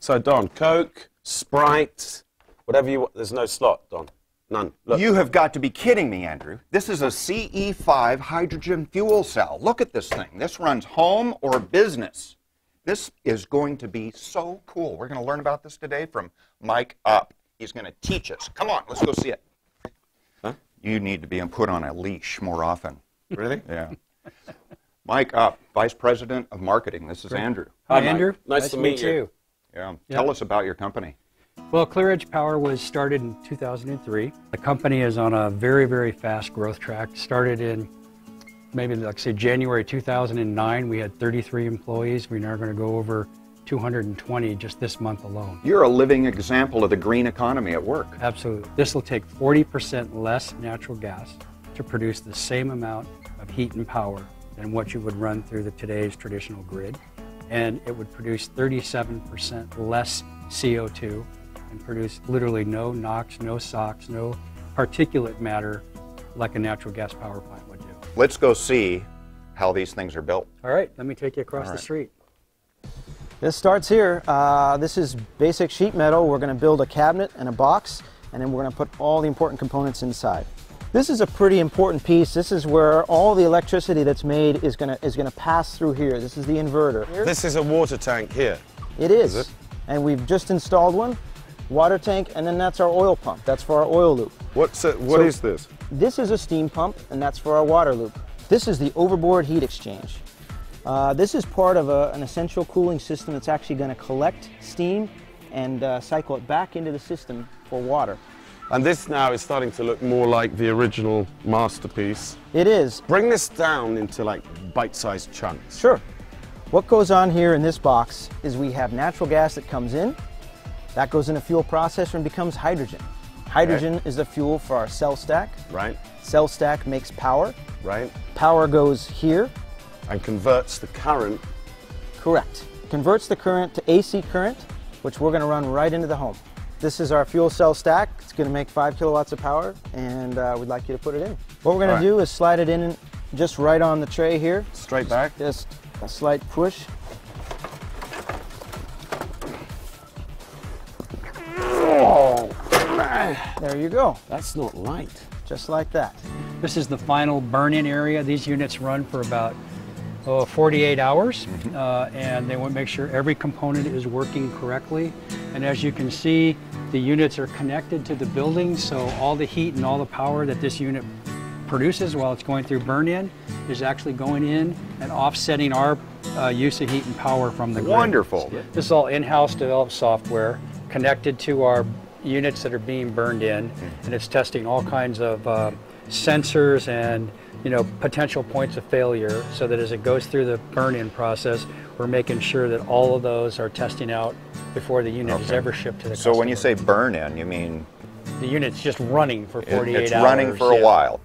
So, Don, Coke, Sprite, whatever you want. There's no slot, Don. None. Look. You have got to be kidding me, Andrew. This is a CE5 hydrogen fuel cell. Look at this thing. This runs home or business. This is going to be so cool. We're going to learn about this today from Mike Up. He's going to teach us. Come on, let's go see it. Huh? You need to be put on a leash more often. Really? Yeah. Mike Up, Vice President of Marketing. This is Andrew. Hi, Andrew. Nice to meet you. Yeah. Tell us about your company. Well, ClearEdge Power was started in 2003. The company is on a very, very fast growth track. Started in maybe, like say, January 2009. We had 33 employees. We're now going to go over 220 just this month alone. You're a living example of the green economy at work. Absolutely. This will take 40% less natural gas to produce the same amount of heat and power than what you would run through today's traditional grid. And it would produce 37% less CO2 and produce literally no NOx, no SOx, no particulate matter like a natural gas power plant would do. Let's go see how these things are built. All right, let me take you across the street. This starts here. This is basic sheet metal. We're going to build a cabinet and a box, and then we're going to put all the important components inside. This is a pretty important piece. This is where all the electricity that's made is going to pass through here. This is the inverter. This is a water tank here. It is. Is it? And we've just installed one, water tank, and then that's our oil pump. That's for our oil loop. What is this? This is a steam pump, and that's for our water loop. This is the overboard heat exchange. This is part of an essential cooling system that's actually going to collect steam and cycle it back into the system for water. And this now is starting to look more like the original masterpiece. It is. Bring this down into like bite-sized chunks. Sure. What goes on here in this box is we have natural gas that comes in, that goes in a fuel processor and becomes hydrogen. Hydrogen is the fuel for our cell stack. Right. Cell stack makes power. Right. Power goes here. And converts the current. Correct. Converts the current to AC current, which we're going to run right into the home. This is our fuel cell stack. It's going to make 5 kilowatts of power, and we'd like you to put it in. What we're going to do is slide it in just right on the tray here. Straight back? Just a slight push. Oh, There you go. that's not light. Just like that. This is the final burn-in area. These units run for about 48 hours, and they want to make sure every component is working correctly. And as you can see, the units are connected to the building, so all the heat and all the power that this unit produces while it's going through burn-in is actually going in and offsetting our use of heat and power from the grid. Wonderful. This is all in-house developed software connected to our units that are being burned in, and it's testing all kinds of sensors and potential points of failure, so that as it goes through the burn-in process, we're making sure that all of those are testing out before the unit is ever shipped to the customer. So when you say burn-in, you mean the unit's just running for 48 it's hours. running for a while.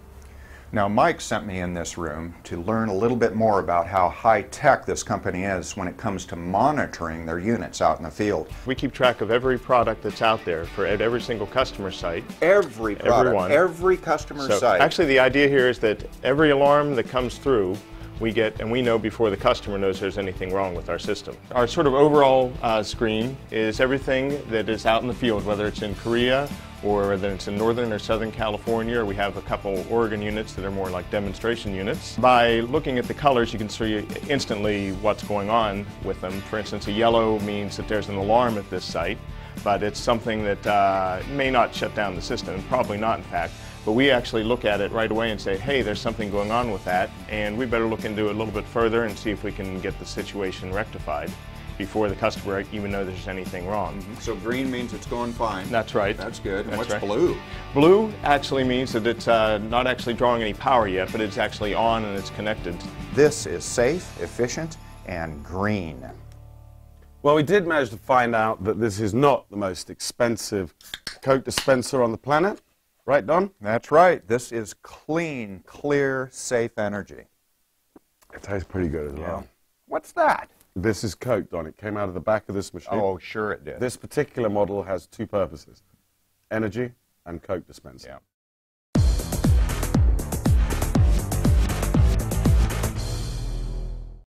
Now, Mike sent me in this room to learn a little bit more about how high-tech this company is when it comes to monitoring their units out in the field. We keep track of every product that's out there at every single customer site. Every product, Everyone. every customer So site. actually the idea here is that every alarm that comes through, we get, and we know before the customer knows there's anything wrong with our system. Our sort of overall screen is everything that is out in the field, whether it's in Korea or whether it's in Northern or Southern California, or we have a couple Oregon units that are more like demonstration units. By looking at the colors, you can see instantly what's going on with them. For instance, a yellow means that there's an alarm at this site, but it's something that may not shut down the system, probably not in fact. But we actually look at it right away and say, hey, there's something going on with that, and we better look into it a little bit further and see if we can get the situation rectified before the customer even knows there's anything wrong. So green means it's going fine. That's right. That's good. And That's what's right. blue? Blue actually means that it's not actually drawing any power yet, but it's actually on and it's connected. This is safe, efficient, and green. Well, we did manage to find out that this is not the most expensive Coke dispenser on the planet. Right, Don? That's right. This is clean, clear, safe energy. It tastes pretty good as well. What's that? This is Coke, Don. It came out of the back of this machine. Oh, sure it did. This particular model has two purposes: energy and Coke dispenser. Yeah.